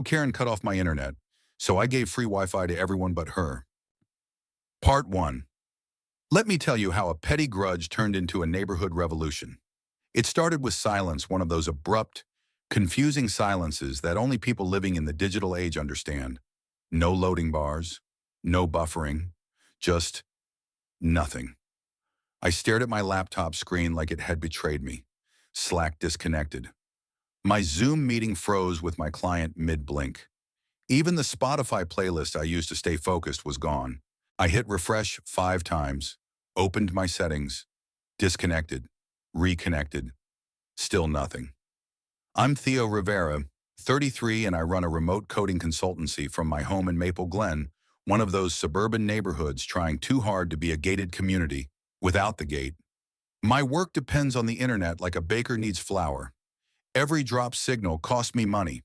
Karen cut off my internet, so I gave free Wi-Fi to everyone but her. Part 1. Let me tell you how a petty grudge turned into a neighborhood revolution. It started with silence, one of those abrupt, confusing silences that only people living in the digital age understand. No loading bars, no buffering, just nothing. I stared at my laptop screen like it had betrayed me. Slack disconnected. My Zoom meeting froze with my client mid-blink. Even the Spotify playlist I used to stay focused was gone. I hit refresh 5 times, opened my settings, disconnected, reconnected, still nothing. I'm Theo Rivera, 33, and I run a remote coding consultancy from my home in Maple Glen, one of those suburban neighborhoods trying too hard to be a gated community without the gate. My work depends on the internet like a baker needs flour. Every drop signal cost me money.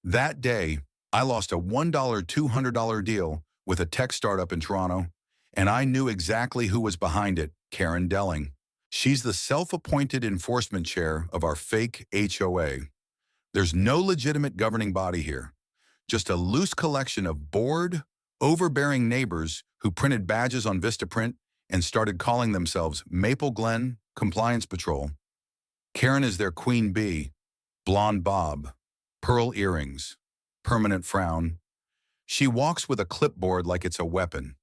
That day, I lost a $1 $200 deal with a tech startup in Toronto, and I knew exactly who was behind it, Karen Delling. She's the self-appointed enforcement chair of our fake HOA. There's no legitimate governing body here, just a loose collection of bored, overbearing neighbors who printed badges on Vistaprint and started calling themselves Maple Glen Compliance Patrol. Karen is their queen bee, blonde bob, pearl earrings, permanent frown. She walks with a clipboard like it's a weapon,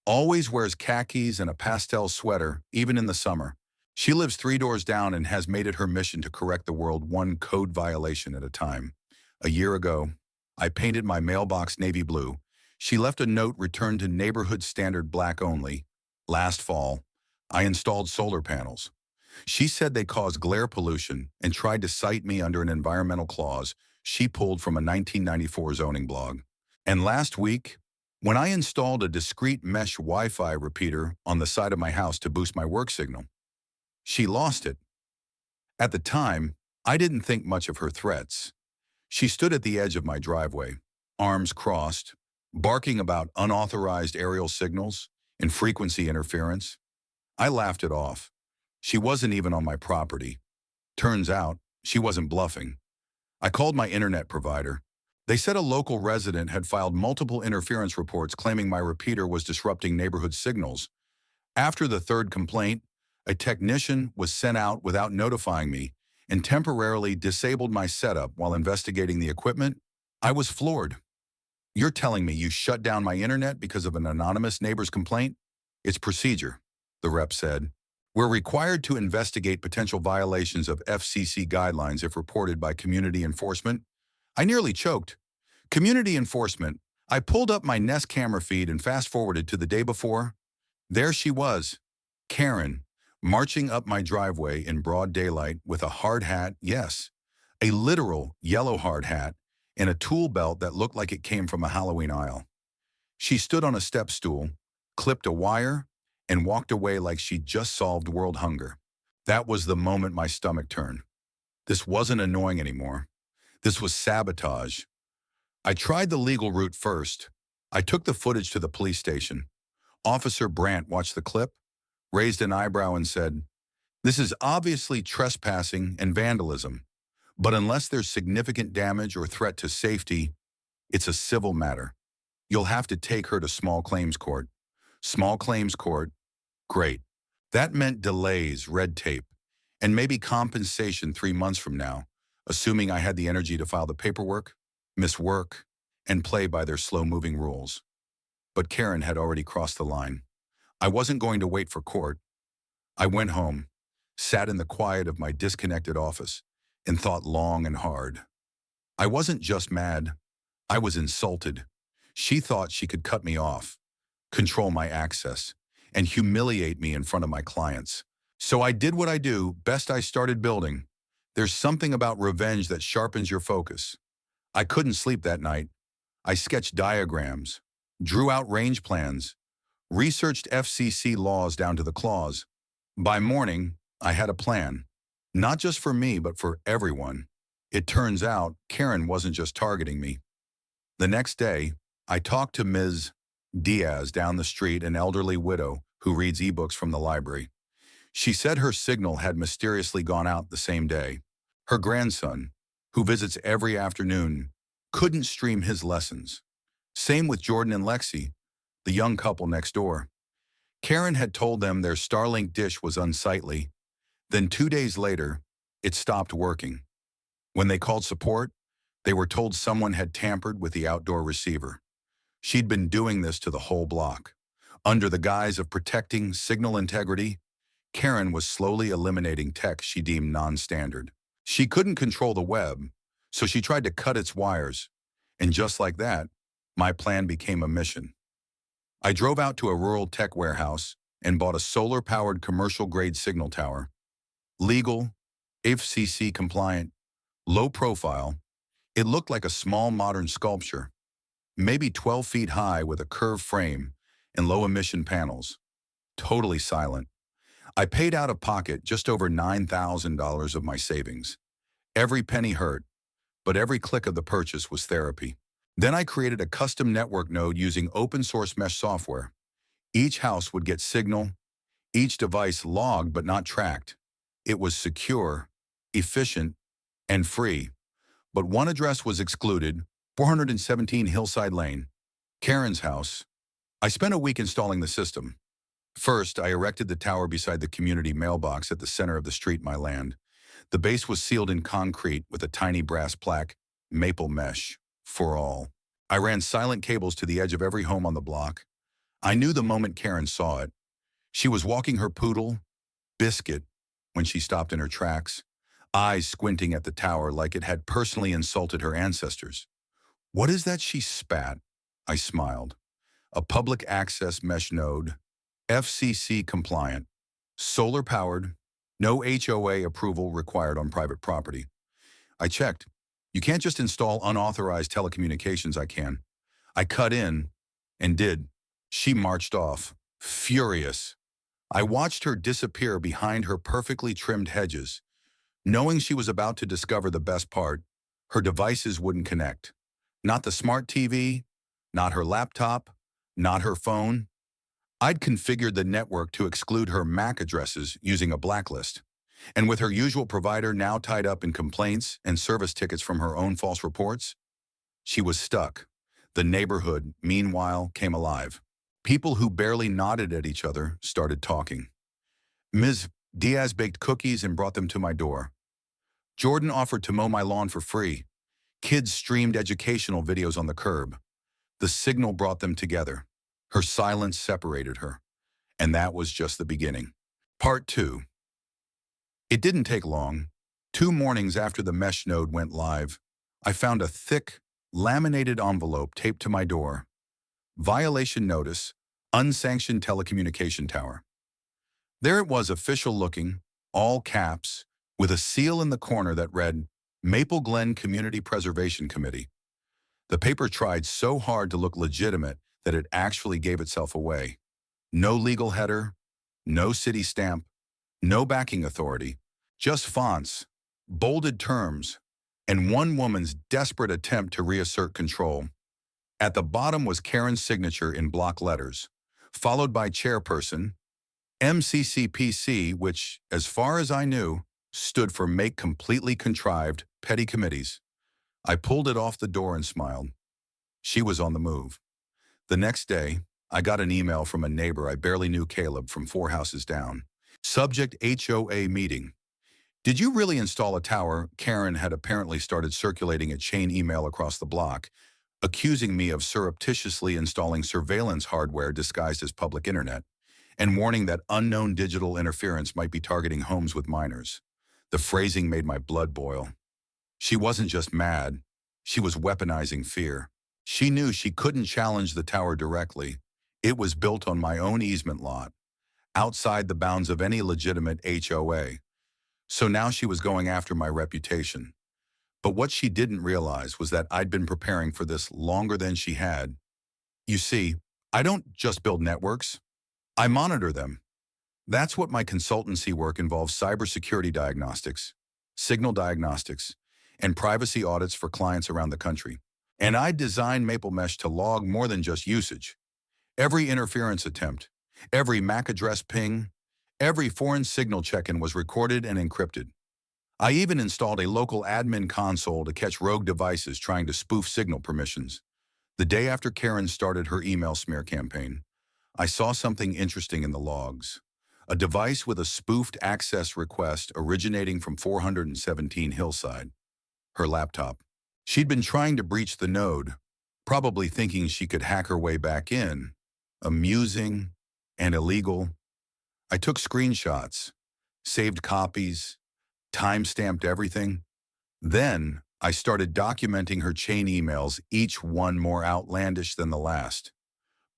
always wears khakis and a pastel sweater, even in the summer. She lives 3 doors down and has made it her mission to correct the world one code violation at a time. A year ago, I painted my mailbox navy blue. She left a note returned to neighborhood standard black only. Last fall, I installed solar panels. She said they cause glare pollution and tried to cite me under an environmental clause she pulled from a 1994 zoning blog. And last week, when I installed a discrete mesh Wi-Fi repeater on the side of my house to boost my work signal, she lost it. At the time, I didn't think much of her threats. She stood at the edge of my driveway, arms crossed, barking about unauthorized aerial signals and frequency interference. I laughed it off. She wasn't even on my property. Turns out, she wasn't bluffing. I called my internet provider. They said a local resident had filed multiple interference reports claiming my repeater was disrupting neighborhood signals. After the 3rd complaint, a technician was sent out without notifying me and temporarily disabled my setup while investigating the equipment. I was floored. You're telling me you shut down my internet because of an anonymous neighbor's complaint? It's procedure, the rep said. We're required to investigate potential violations of FCC guidelines if reported by community enforcement. I nearly choked. Community enforcement. I pulled up my Nest camera feed and fast-forwarded to the day before. There she was, Karen, marching up my driveway in broad daylight with a hard hat, yes, a literal yellow hard hat, and a tool belt that looked like it came from a Halloween aisle. She stood on a step stool, clipped a wire, and walked away like she'd just solved world hunger. That was the moment my stomach turned. This wasn't annoying anymore. This was sabotage. I tried the legal route first. I took the footage to the police station. Officer Brandt watched the clip, raised an eyebrow and said, "This is obviously trespassing and vandalism, but unless there's significant damage or threat to safety, it's a civil matter. You'll have to take her to small claims court." Small claims court? Great. That meant delays, red tape, and maybe compensation 3 months from now, assuming I had the energy to file the paperwork, miss work, and play by their slow-moving rules. But Karen had already crossed the line. I wasn't going to wait for court. I went home, sat in the quiet of my disconnected office, and thought long and hard. I wasn't just mad. I was insulted. She thought she could cut me off, control my access, and humiliate me in front of my clients. So I did what I do, best. I started building. There's something about revenge that sharpens your focus. I couldn't sleep that night. I sketched diagrams, drew out range plans, researched FCC laws down to the clause. By morning, I had a plan, not just for me, but for everyone. It turns out Karen wasn't just targeting me. The next day, I talked to Ms. Diaz down the street, an elderly widow who reads ebooks from the library. She said her signal had mysteriously gone out the same day. Her grandson, who visits every afternoon, couldn't stream his lessons. Same with Jordan and Lexi, the young couple next door. Karen had told them their Starlink dish was unsightly. Then 2 days later, it stopped working. When they called support, they were told someone had tampered with the outdoor receiver. She'd been doing this to the whole block. Under the guise of protecting signal integrity, Karen was slowly eliminating tech she deemed non-standard. She couldn't control the web, so she tried to cut its wires. And just like that, my plan became a mission. I drove out to a rural tech warehouse and bought a solar-powered commercial-grade signal tower. Legal, FCC compliant, low profile, it looked like a small modern sculpture, maybe 12 feet high with a curved frame and low-emission panels. Totally silent. I paid out of pocket just over $9,000 of my savings. Every penny hurt, but every click of the purchase was therapy. Then I created a custom network node using open-source mesh software. Each house would get signal, each device logged but not tracked. It was secure, efficient, and free. But one address was excluded, 417 Hillside Lane, Karen's house. I spent a week installing the system. First, I erected the tower beside the community mailbox at the center of the street, my land. The base was sealed in concrete with a tiny brass plaque, Maple Mesh, for all. I ran silent cables to the edge of every home on the block. I knew the moment Karen saw it. She was walking her poodle, Biscuit, when she stopped in her tracks, eyes squinting at the tower like it had personally insulted her ancestors. "What is that?" she spat. I smiled. "A public access mesh node, FCC compliant, solar powered, no HOA approval required on private property." I checked. You can't just install unauthorized telecommunications. I cut in and did. She marched off, furious. I watched her disappear behind her perfectly trimmed hedges. Knowing she was about to discover the best part, her devices wouldn't connect. Not the smart TV, not her laptop, not her phone. I'd configured the network to exclude her MAC addresses using a blacklist. And with her usual provider now tied up in complaints and service tickets from her own false reports, she was stuck. The neighborhood, meanwhile, came alive. People who barely nodded at each other started talking. Ms. Diaz baked cookies and brought them to my door. Jordan offered to mow my lawn for free. Kids streamed educational videos on the curb. The signal brought them together. Her silence separated her. And that was just the beginning. Part 2. It didn't take long. 2 mornings after the mesh node went live, I found a thick, laminated envelope taped to my door. Violation notice, unsanctioned telecommunication tower. There it was, official looking, all caps, with a seal in the corner that read, Maple Glen Community Preservation Committee. The paper tried so hard to look legitimate that it actually gave itself away. No legal header, no city stamp, no backing authority, just fonts, bolded terms, and one woman's desperate attempt to reassert control. At the bottom was Karen's signature in block letters, followed by chairperson, MCCPC, which, as far as I knew, stood for Make Completely Contrived Petty Committees. I pulled it off the door and smiled. She was on the move. The next day, I got an email from a neighbor I barely knew, Caleb, from 4 houses down. Subject: HOA meeting. Did you really install a tower? Karen had apparently started circulating a chain email across the block, accusing me of surreptitiously installing surveillance hardware disguised as public internet, and warning that unknown digital interference might be targeting homes with minors. The phrasing made my blood boil. She wasn't just mad, she was weaponizing fear. She knew she couldn't challenge the tower directly. It was built on my own easement lot, outside the bounds of any legitimate HOA. So now she was going after my reputation. But what she didn't realize was that I'd been preparing for this longer than she had. You see, I don't just build networks, I monitor them. That's what my consultancy work involves: cybersecurity diagnostics, signal diagnostics, and privacy audits for clients around the country. And I designed Maple Mesh to log more than just usage. Every interference attempt, every MAC address ping, every foreign signal check-in was recorded and encrypted. I even installed a local admin console to catch rogue devices trying to spoof signal permissions. The day after Karen started her email smear campaign, I saw something interesting in the logs. A device with a spoofed access request originating from 417 Hillside, her laptop. She'd been trying to breach the node, probably thinking she could hack her way back in. Amusing and illegal. I took screenshots, saved copies, time-stamped everything. Then I started documenting her chain emails, each one more outlandish than the last.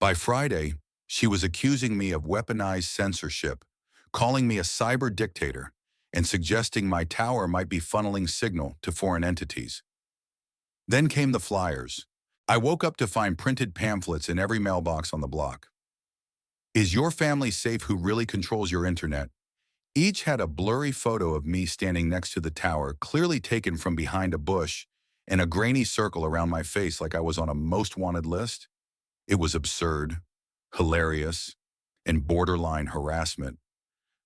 By Friday, she was accusing me of weaponized censorship, calling me a cyber dictator, and suggesting my tower might be funneling signal to foreign entities. Then came the flyers. I woke up to find printed pamphlets in every mailbox on the block. Is your family safe? Who really controls your internet? Each had a blurry photo of me standing next to the tower, clearly taken from behind a bush, and a grainy circle around my face like I was on a most wanted list. It was absurd, hilarious, and borderline harassment.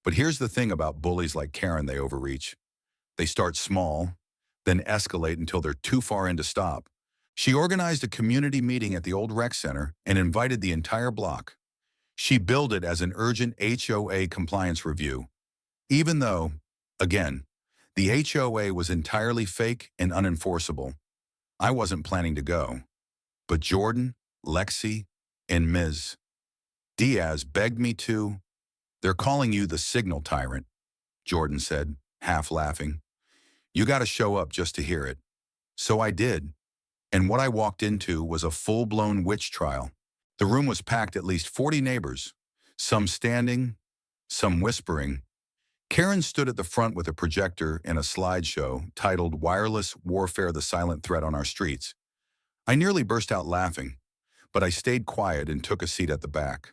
But here's the thing about bullies like Karen: they overreach. They start small, then escalate until they're too far in to stop. She organized a community meeting at the old rec center and invited the entire block. She billed it as an urgent HOA compliance review, even though, again, the HOA was entirely fake and unenforceable. I wasn't planning to go, but Jordan, Lexi, and Ms. Diaz begged me to. They're calling you the signal tyrant, Jordan said, half laughing. You got to show up just to hear it. So I did, and what I walked into was a full-blown witch trial. The room was packed, at least 40 neighbors, some standing, some whispering. Karen stood at the front with a projector and a slideshow titled "Wireless Warfare: The Silent Threat on Our Streets." I nearly burst out laughing, but I stayed quiet and took a seat at the back.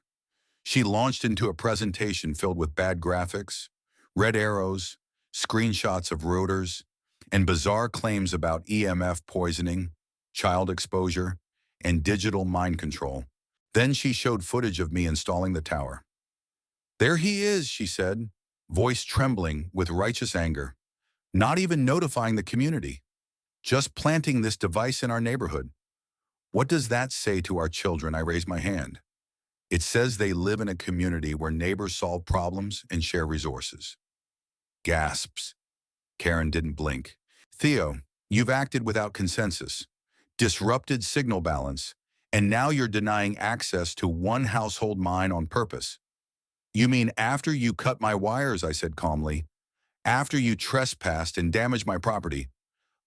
She launched into a presentation filled with bad graphics, red arrows, screenshots of routers, and bizarre claims about EMF poisoning, child exposure, and digital mind control. Then she showed footage of me installing the tower. There he is, she said, voice trembling with righteous anger, not even notifying the community, just planting this device in our neighborhood. What does that say to our children? I raised my hand. It says they live in a community where neighbors solve problems and share resources. Gasps. Karen didn't blink. Theo, you've acted without consensus, disrupted signal balance, and now you're denying access to one household mine on purpose. You mean after you cut my wires? I said calmly. After you trespassed and damaged my property.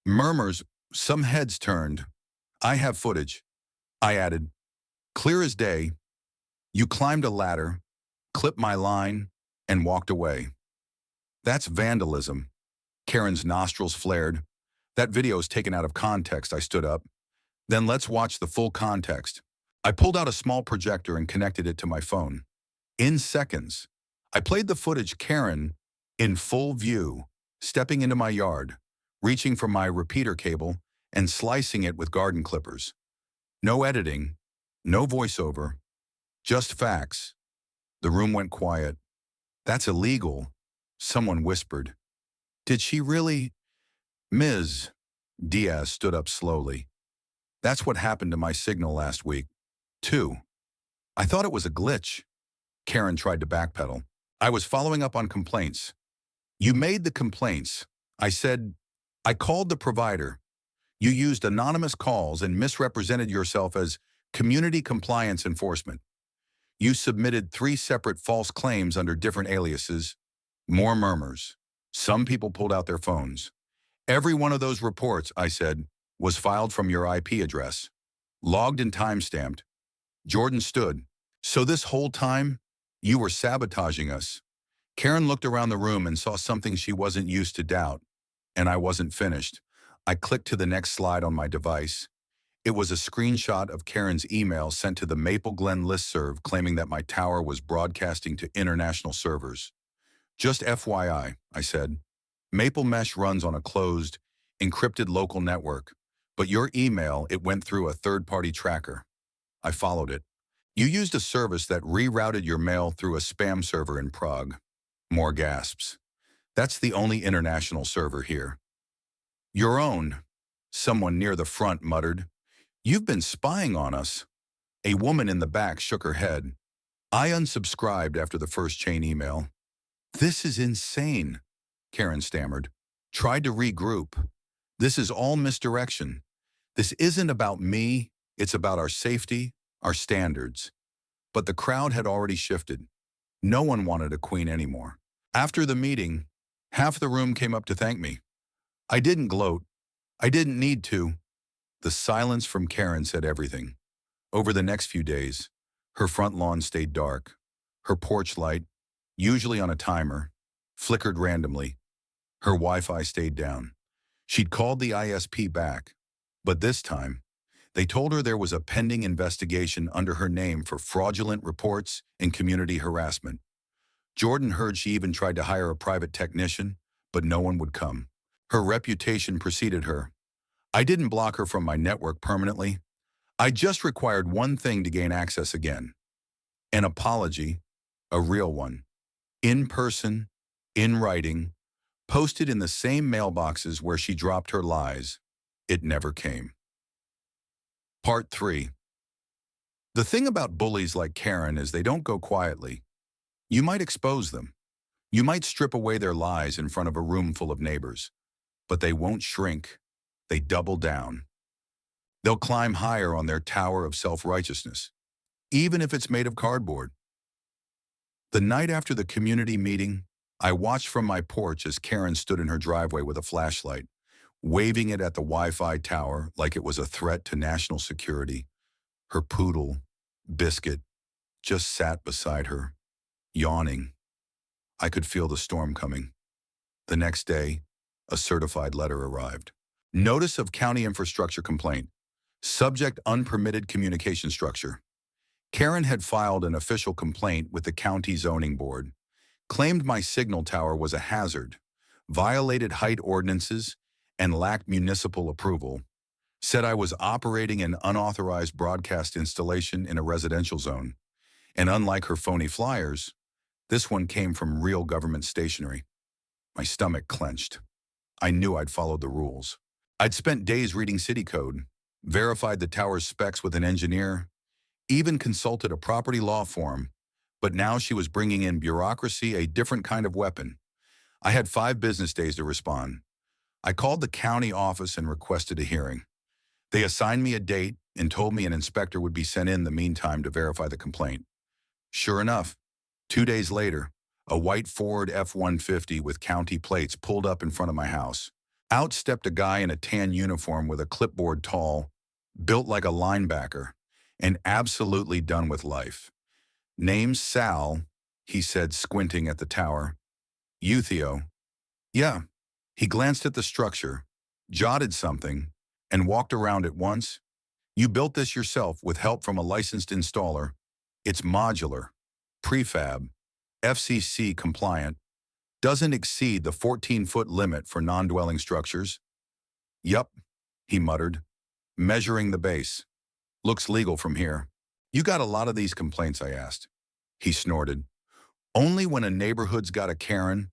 Murmurs, some heads turned. I have footage. I added, clear as day. You climbed a ladder, clipped my line, and walked away. That's vandalism. Karen's nostrils flared. That video's taken out of context. I stood up. Then let's watch the full context. I pulled out a small projector and connected it to my phone. In seconds, I played the footage. Karen, in full view, stepping into my yard, reaching for my repeater cable and slicing it with garden clippers. No editing, no voiceover, just facts. The room went quiet. That's illegal, someone whispered. Did she really? Ms. Diaz stood up slowly. That's what happened to my signal last week, too. I thought it was a glitch. Karen tried to backpedal. I was following up on complaints. You made the complaints. I said, I called the provider. You used anonymous calls and misrepresented yourself as community compliance enforcement. You submitted 3 separate false claims under different aliases. More murmurs. Some people pulled out their phones. Every one of those reports, I said, was filed from your IP address, logged and time-stamped. Jordan stood. So this whole time, you were sabotaging us. Karen looked around the room and saw something she wasn't used to: doubt. And I wasn't finished. I clicked to the next slide on my device. It was a screenshot of Karen's email sent to the Maple Glen listserv claiming that my tower was broadcasting to international servers. Just FYI, I said. Maple Mesh runs on a closed, encrypted local network, but your email, it went through a third-party tracker. I followed it. You used a service that rerouted your mail through a spam server in Prague. More gasps. That's the only international server here. Your own, someone near the front muttered. You've been spying on us. A woman in the back shook her head. I unsubscribed after the first chain email. This is insane, Karen stammered. Tried to regroup. This is all misdirection. This isn't about me, it's about our safety, our standards. But the crowd had already shifted. No one wanted a queen anymore. After the meeting, half the room came up to thank me. I didn't gloat. I didn't need to. The silence from Karen said everything. Over the next few days, her front lawn stayed dark. Her porch light, usually on a timer, flickered randomly. Her Wi-Fi stayed down. She'd called the ISP back, but this time, they told her there was a pending investigation under her name for fraudulent reports and community harassment. Jordan heard she even tried to hire a private technician, but no one would come. Her reputation preceded her. I didn't block her from my network permanently. I just required one thing to gain access again. An apology, a real one. In person, in writing, posted in the same mailboxes where she dropped her lies. It never came. Part 3. The thing about bullies like Karen is they don't go quietly. You might expose them. You might strip away their lies in front of a room full of neighbors. But they won't shrink. They double down. They'll climb higher on their tower of self-righteousness, even if it's made of cardboard. The night after the community meeting, I watched from my porch as Karen stood in her driveway with a flashlight, waving it at the Wi-Fi tower like it was a threat to national security. Her poodle, Biscuit, just sat beside her, yawning. I could feel the storm coming. The next day, a certified letter arrived. Notice of county infrastructure complaint. Subject unpermitted communication structure. Karen had filed an official complaint with the county zoning board, claimed my signal tower was a hazard, violated height ordinances, and lacked municipal approval, said I was operating an unauthorized broadcast installation in a residential zone, and unlike her phony flyers, this one came from real government stationery. My stomach clenched. I knew I'd followed the rules. I'd spent days reading city code, verified the tower's specs with an engineer, even consulted a property law firm, but now she was bringing in bureaucracy, a different kind of weapon. I had 5 business days to respond. I called the county office and requested a hearing. They assigned me a date and told me an inspector would be sent in the meantime to verify the complaint. Sure enough, 2 days later, a white Ford F-150 with county plates pulled up in front of my house. Out stepped a guy in a tan uniform with a clipboard tall, built like a linebacker, and absolutely done with life. Name's Sal, he said, squinting at the tower. You, Theo? Yeah. He glanced at the structure, jotted something, and walked around it once. You built this yourself with help from a licensed installer. It's modular, prefab, FCC compliant, doesn't exceed the 14-foot limit for non-dwelling structures. Yup, he muttered, measuring the base. Looks legal from here. You got a lot of these complaints, I asked. He snorted. Only when a neighborhood's got a Karen.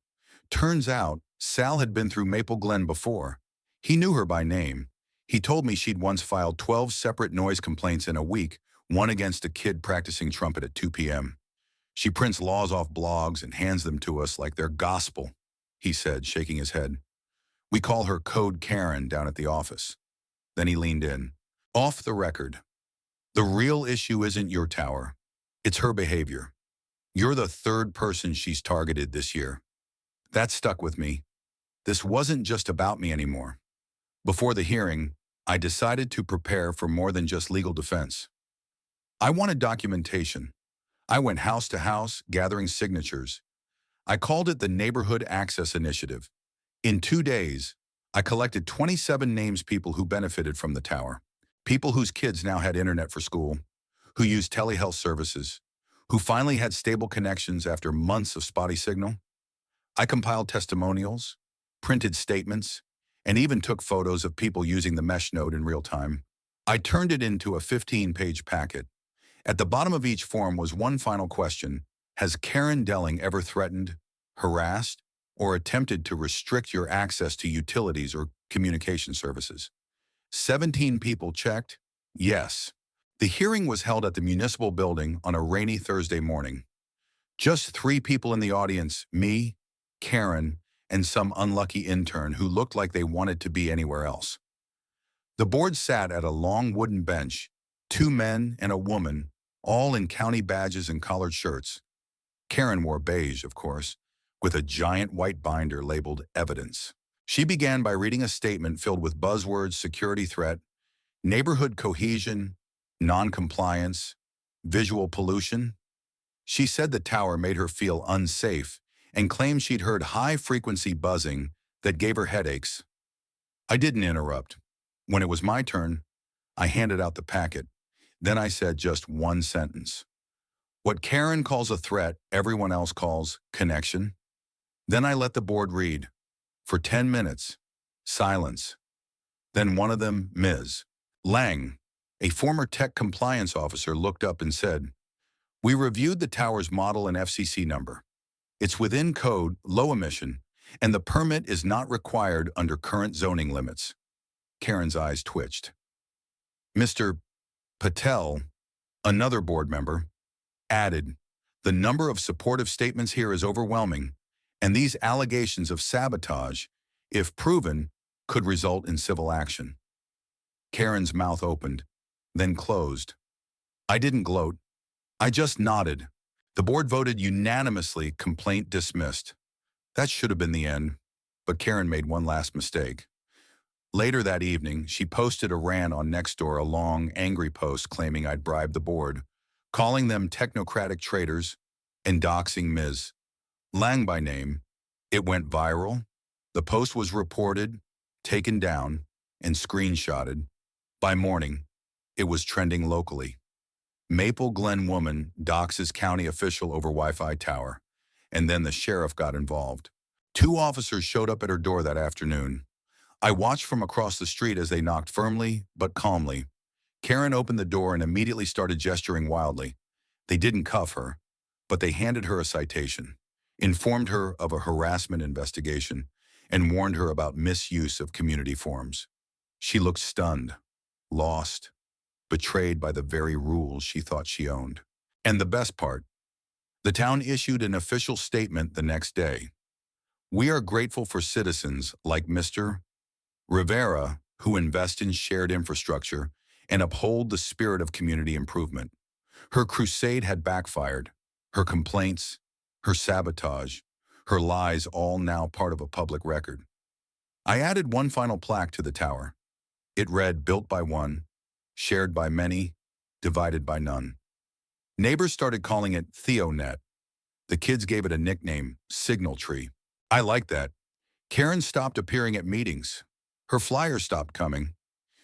Turns out, Sal had been through Maple Glen before. He knew her by name. He told me she'd once filed 12 separate noise complaints in a week, one against a kid practicing trumpet at 2 p.m. She prints laws off blogs and hands them to us like they're gospel, he said, shaking his head. We call her Code Karen down at the office. Then he leaned in. Off the record. The real issue isn't your tower. It's her behavior. You're the 3rd person she's targeted this year. That stuck with me. This wasn't just about me anymore. Before the hearing, I decided to prepare for more than just legal defense. I wanted documentation. I went house to house, gathering signatures. I called it the Neighborhood Access Initiative. In 2 days, I collected 27 names, people who benefited from the tower, people whose kids now had internet for school, who used telehealth services, who finally had stable connections after months of spotty signal. I compiled testimonials, printed statements, and even took photos of people using the mesh node in real time. I turned it into a 15-page packet. At the bottom of each form was one final question. Has Karen Delling ever threatened, harassed, or attempted to restrict your access to utilities or communication services. 17 people checked? Yes. The hearing was held at the municipal building on a rainy Thursday morning. Just 3 people in the audience, me, Karen, and some unlucky intern who looked like they wanted to be anywhere else. The board sat at a long wooden bench, 2 men and a woman, all in county badges and collared shirts. Karen wore beige, of course, with a giant white binder labeled Evidence. She began by reading a statement filled with buzzwords: security threat, neighborhood cohesion, non-compliance, visual pollution. She said the tower made her feel unsafe and claimed she'd heard high-frequency buzzing that gave her headaches. I didn't interrupt. When it was my turn, I handed out the packet. Then I said just one sentence. What Karen calls a threat, everyone else calls connection. Then I let the board read. For 10 minutes, silence. Then one of them, Ms. Lang, a former tech compliance officer, looked up and said, "We reviewed the tower's model and FCC number. It's within code, low emission, and the permit is not required under current zoning limits." Karen's eyes twitched. Mr. Patel, another board member, added, "The number of supportive statements here is overwhelming, and these allegations of sabotage, if proven, could result in civil action." Karen's mouth opened, then closed. I didn't gloat. I just nodded. The board voted unanimously, complaint dismissed. That should have been the end, but Karen made one last mistake. Later that evening, she posted a rant on Nextdoor, a long, angry post claiming I'd bribed the board, calling them technocratic traitors, and doxing Ms. Lang by name. It went viral. The post was reported, taken down, and screenshotted. By morning, it was trending locally. Maple Glen woman doxes county official over Wi-Fi tower, and then the sheriff got involved. 2 officers showed up at her door that afternoon. I watched from across the street as they knocked firmly but calmly. Karen opened the door and immediately started gesturing wildly. They didn't cuff her, but they handed her a citation, informed her of a harassment investigation, and warned her about misuse of community forms. She looked stunned, lost, betrayed by the very rules she thought she owned. And the best part, the town issued an official statement the next day. "We are grateful for citizens like Mr. Rivera who invest in shared infrastructure and uphold the spirit of community improvement. Her crusade had backfired. Her complaints, her sabotage, her lies, all now part of a public record." I added one final plaque to the tower. It read, "Built by one, shared by many, divided by none." Neighbors started calling it TheoNet. The kids gave it a nickname, Signal Tree. I liked that. Karen stopped appearing at meetings. Her flyers stopped coming.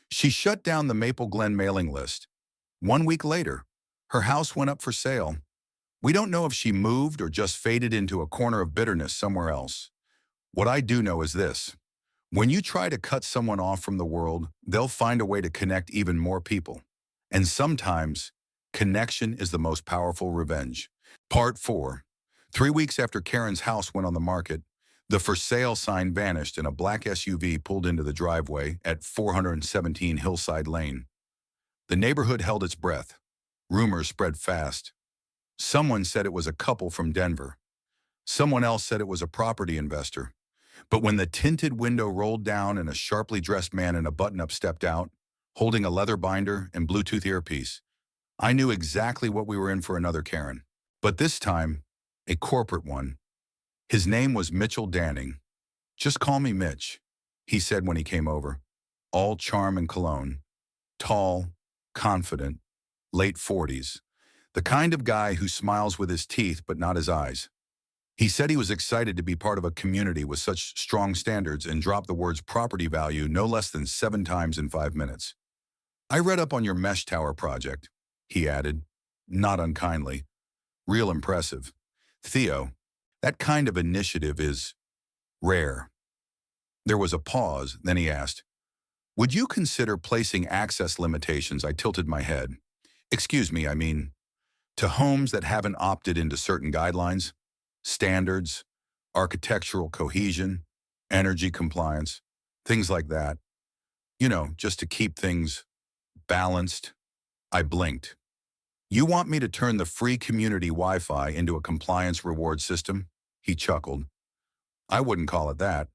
She shut down the Maple Glen mailing list. 1 week later, her house went up for sale. We don't know if she moved or just faded into a corner of bitterness somewhere else. What I do know is this: when you try to cut someone off from the world, they'll find a way to connect even more people. And sometimes, connection is the most powerful revenge. Part 4. 3 weeks after Karen's house went on the market, the for sale sign vanished and a black SUV pulled into the driveway at 417 Hillside Lane. The neighborhood held its breath. Rumors spread fast. Someone said it was a couple from Denver. Someone else said it was a property investor. But when the tinted window rolled down and a sharply dressed man in a button-up stepped out, holding a leather binder and Bluetooth earpiece, I knew exactly what we were in for: another Karen. But this time, a corporate one. His name was Mitchell Danning. "Just call me Mitch," he said when he came over. All charm and cologne. Tall, confident, late 40s. The kind of guy who smiles with his teeth but not his eyes. He said he was excited to be part of a community with such strong standards and dropped the words property value no less than 7 times in 5 minutes. "I read up on your mesh tower project," he added, not unkindly. "Real impressive. Theo, that kind of initiative is rare." There was a pause, then he asked, "Would you consider placing access limitations?" I tilted my head. "Excuse me, I mean, to homes that haven't opted into certain guidelines, standards, architectural cohesion, energy compliance, things like that. Just to keep things balanced. I blinked. You want me to turn the free community Wi-Fi into a compliance reward system? He chuckled. I wouldn't call it that,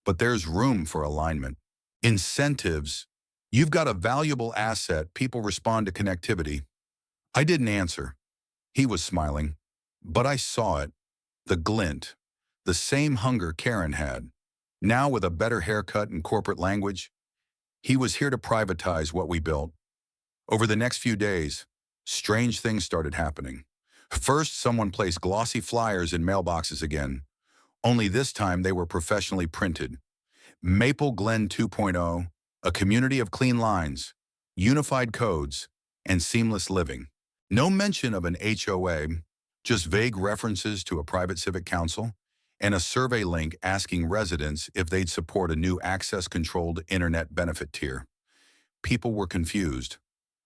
but there's room for alignment. Incentives. You've got a valuable asset. People respond to connectivity. I didn't answer. He was smiling, but I saw it. The glint. The same hunger Karen had. Now with a better haircut and corporate language, he was here to privatize what we built. Over the next few days, strange things started happening. First, someone placed glossy flyers in mailboxes again, only this time they were professionally printed. Maple Glen 2.0, a community of clean lines, unified codes, and seamless living. No mention of an HOA, just vague references to a private civic council, and a survey link asking residents if they'd support a new access-controlled internet benefit tier. People were confused.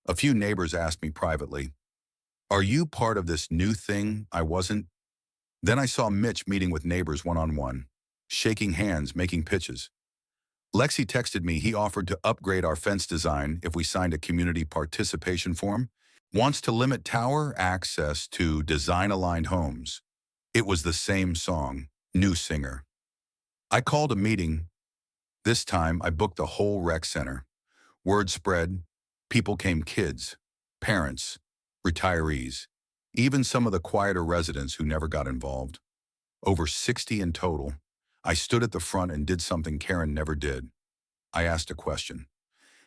A few neighbors asked me privately, "Are you part of this new thing?" I wasn't. Then I saw Mitch meeting with neighbors one-on-one, shaking hands, making pitches. Lexi texted me he offered to upgrade our fence design if we signed a community participation form. Wants to limit tower access to design-aligned homes. It was the same song, new singer. I called a meeting. This time I booked the whole rec center. Word spread. People came, kids, parents, retirees, even some of the quieter residents who never got involved. Over 60 in total. I stood at the front and did something Karen never did. I asked a question.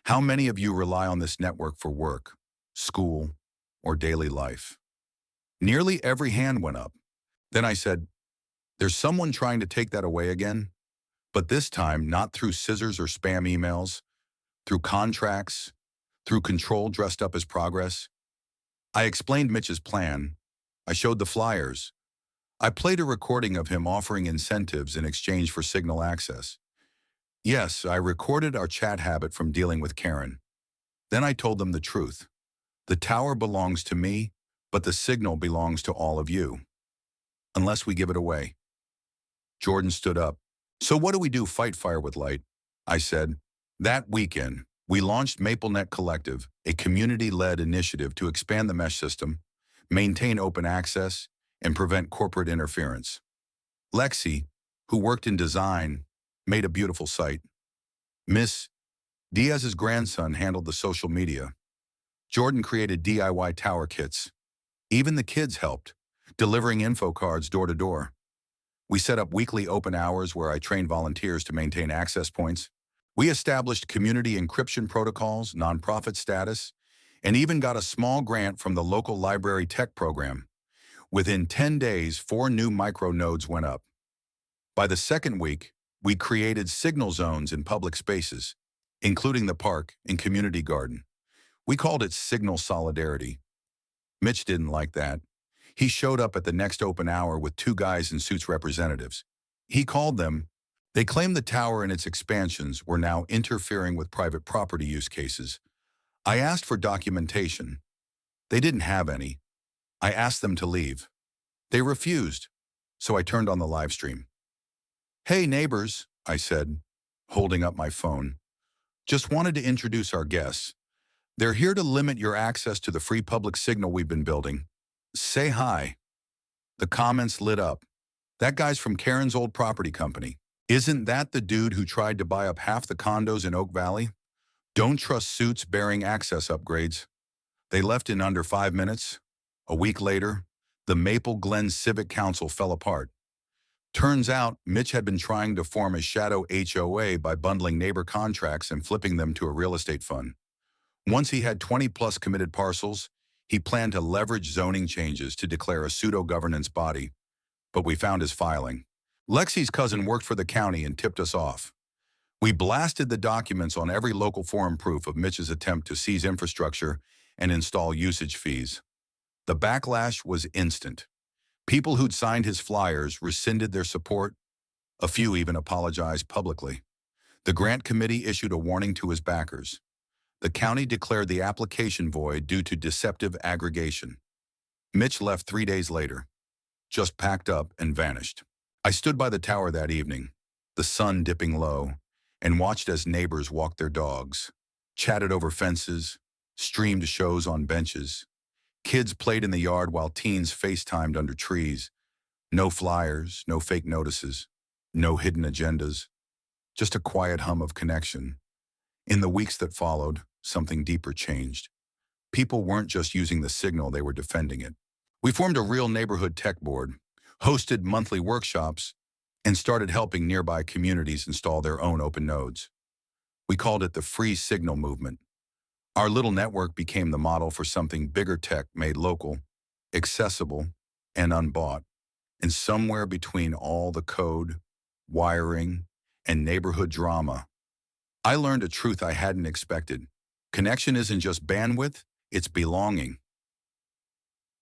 How many of you rely on this network for work, school, or daily life? Nearly every hand went up. Then I said, there's someone trying to take that away again, but this time not through scissors or spam emails, through contracts, through control dressed up as progress. I explained Mitch's plan. I showed the flyers. I played a recording of him offering incentives in exchange for signal access. Yes, I recorded our chat habit from dealing with Karen. Then I told them the truth. The tower belongs to me, but the signal belongs to all of you. Unless we give it away. Jordan stood up. So what do we do, fight fire with light? I said. That weekend, we launched MapleNet Collective, a community-led initiative to expand the mesh system, maintain open access, and prevent corporate interference. Lexi, who worked in design, made a beautiful site. Miss Diaz's grandson handled the social media. Jordan created DIY tower kits. Even the kids helped, delivering info cards door to door. We set up weekly open hours where I trained volunteers to maintain access points. We established community encryption protocols, nonprofit status, and even got a small grant from the local library tech program. Within 10 days, 4 new micronodes went up. By the second week, we created signal zones in public spaces, including the park and community garden. We called it Signal Solidarity. Mitch didn't like that. He showed up at the next open hour with 2 guys in suits representatives. He called them. They claimed the tower and its expansions were now interfering with private property use cases. I asked for documentation. They didn't have any. I asked them to leave. They refused, so I turned on the live stream. Hey neighbors, I said, holding up my phone. Just wanted to introduce our guests. They're here to limit your access to the free public signal we've been building. Say hi. The comments lit up. That guy's from Karen's old property company. Isn't that the dude who tried to buy up half the condos in Oak Valley? Don't trust suits bearing access upgrades. They left in under 5 minutes. A week later, the Maple Glen Civic Council fell apart. Turns out, Mitch had been trying to form a shadow HOA by bundling neighbor contracts and flipping them to a real estate fund. Once he had 20+ committed parcels, he planned to leverage zoning changes to declare a pseudo-governance body. But we found his filing. Lexi's cousin worked for the county and tipped us off. We blasted the documents on every local forum proof of Mitch's attempt to seize infrastructure and install usage fees. The backlash was instant. People who'd signed his flyers rescinded their support. A few even apologized publicly. The grant committee issued a warning to his backers. The county declared the application void due to deceptive aggregation. Mitch left 3 days later, just packed up and vanished. I stood by the tower that evening, the sun dipping low, and watched as neighbors walked their dogs, chatted over fences, streamed shows on benches. Kids played in the yard while teens FaceTimed under trees. No flyers, no fake notices, no hidden agendas, just a quiet hum of connection. In the weeks that followed, something deeper changed. People weren't just using the signal, they were defending it. We formed a real neighborhood tech board, hosted monthly workshops, and started helping nearby communities install their own open nodes. We called it the Free Signal Movement. Our little network became the model for something bigger tech made local, accessible, and unbought. And somewhere between all the code, wiring, and neighborhood drama, I learned a truth I hadn't expected. Connection isn't just bandwidth, it's belonging.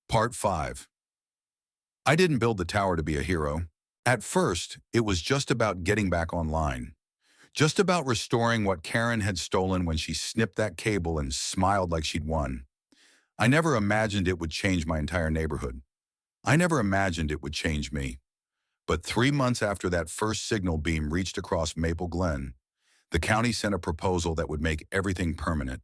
Part 5. I didn't build the tower to be a hero. At first, it was just about getting back online. Just about restoring what Karen had stolen when she snipped that cable and smiled like she'd won. I never imagined it would change my entire neighborhood. I never imagined it would change me. But 3 months after that first signal beam reached across Maple Glen, the county sent a proposal that would make everything permanent.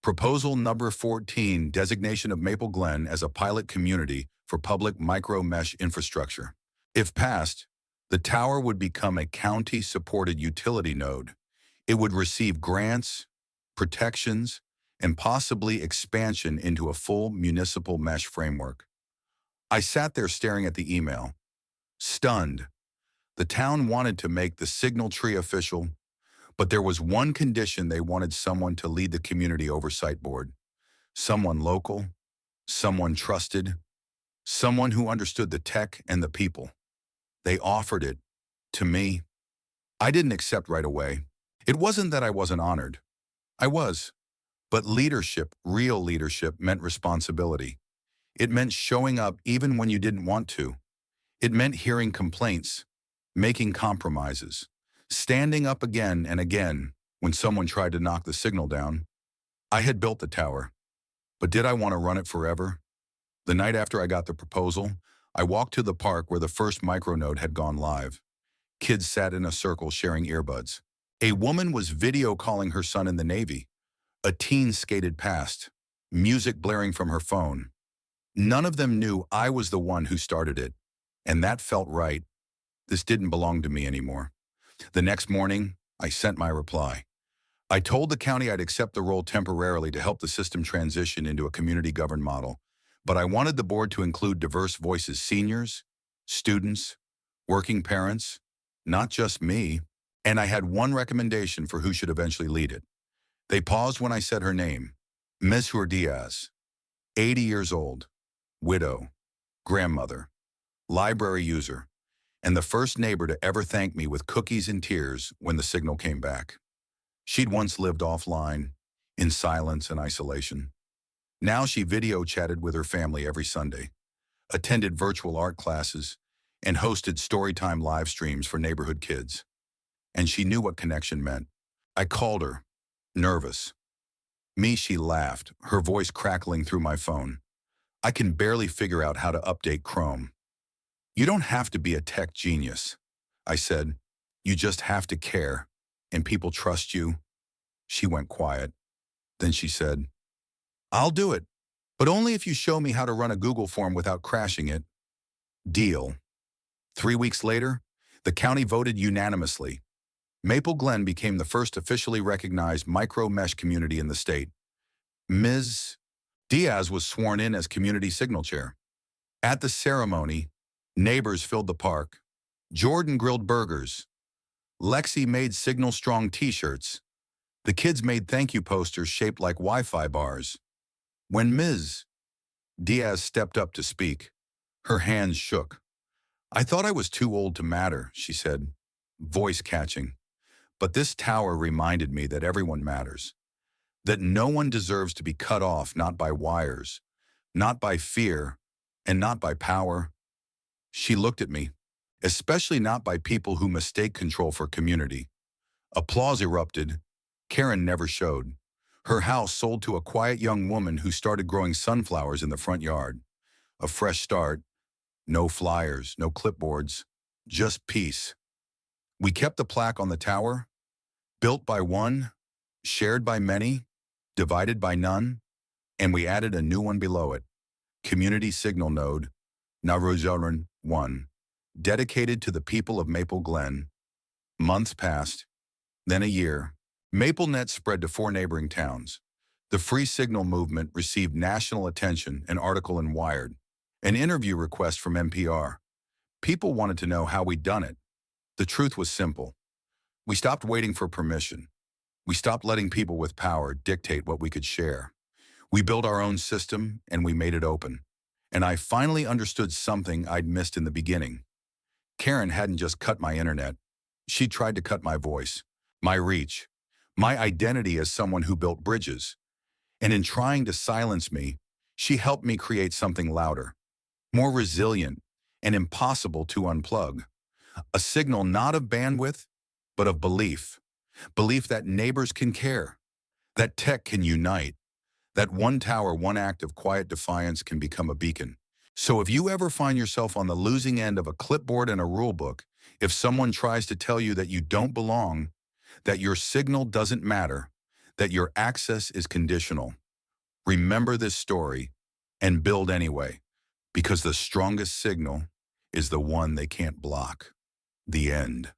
Proposal number 14, designation of Maple Glen as a pilot community for public micro-mesh infrastructure. If passed, the tower would become a county-supported utility node. It would receive grants, protections, and possibly expansion into a full municipal mesh framework. I sat there staring at the email, stunned. The town wanted to make the signal tree official, but there was one condition: they wanted someone to lead the community oversight board. Someone local, someone trusted, someone who understood the tech and the people. They offered it to me. I didn't accept right away. It wasn't that I wasn't honored. I was. But leadership, real leadership, meant responsibility. It meant showing up even when you didn't want to. It meant hearing complaints, making compromises, standing up again and again when someone tried to knock the signal down. I had built the tower, but did I want to run it forever? The night after I got the proposal, I walked to the park where the first micronode had gone live. Kids sat in a circle sharing earbuds. A woman was video calling her son in the Navy. A teen skated past, music blaring from her phone. None of them knew I was the one who started it, and that felt right. This didn't belong to me anymore. The next morning, I sent my reply. I told the county I'd accept the role temporarily to help the system transition into a community-governed model, but I wanted the board to include diverse voices: seniors, students, working parents, not just me. And I had one recommendation for who should eventually lead it. They paused when I said her name: Ms. Diaz, 80 years old, widow, grandmother, library user, and the first neighbor to ever thank me with cookies and tears when the signal came back. She'd once lived offline, in silence and isolation. Now she video chatted with her family every Sunday, attended virtual art classes, and hosted storytime live streams for neighborhood kids. And she knew what connection meant. I called her, nervous. She laughed, her voice crackling through my phone. I can barely figure out how to update Chrome. You don't have to be a tech genius, I said. You just have to care, and people trust you. She went quiet. Then she said, I'll do it, but only if you show me how to run a Google form without crashing it. Deal. 3 weeks later, the county voted unanimously. Maple Glen became the first officially recognized micro-mesh community in the state. Ms. Diaz was sworn in as community signal chair. At the ceremony, neighbors filled the park. Jordan grilled burgers. Lexi made Signal Strong t-shirts. The kids made thank you posters shaped like Wi-Fi bars. When Ms. Diaz stepped up to speak, her hands shook. I thought I was too old to matter, she said, voice catching. But this tower reminded me that everyone matters, that no one deserves to be cut off, not by wires, not by fear, and not by power. She looked at me, especially not by people who mistake control for community. Applause erupted. Karen never showed. Her house sold to a quiet young woman who started growing sunflowers in the front yard. A fresh start, no flyers, no clipboards, just peace. We kept the plaque on the tower, built by one, shared by many, divided by none, and we added a new one below it, Community Signal Node, Naruzoran 1, dedicated to the people of Maple Glen. Months passed, then a year. MapleNet spread to 4 neighboring towns. The free signal movement received national attention, an article in Wired, an interview request from NPR. People wanted to know how we'd done it. The truth was simple. We stopped waiting for permission. We stopped letting people with power dictate what we could share. We built our own system and we made it open. And I finally understood something I'd missed in the beginning. Karen hadn't just cut my internet. She tried to cut my voice, my reach, my identity as someone who built bridges. And in trying to silence me, she helped me create something louder, more resilient, and impossible to unplug. A signal not of bandwidth, but of belief. Belief that neighbors can care, that tech can unite, that one tower, one act of quiet defiance can become a beacon. So if you ever find yourself on the losing end of a clipboard and a rulebook, if someone tries to tell you that you don't belong, that your signal doesn't matter, that your access is conditional, remember this story and build anyway, because the strongest signal is the one they can't block. The end.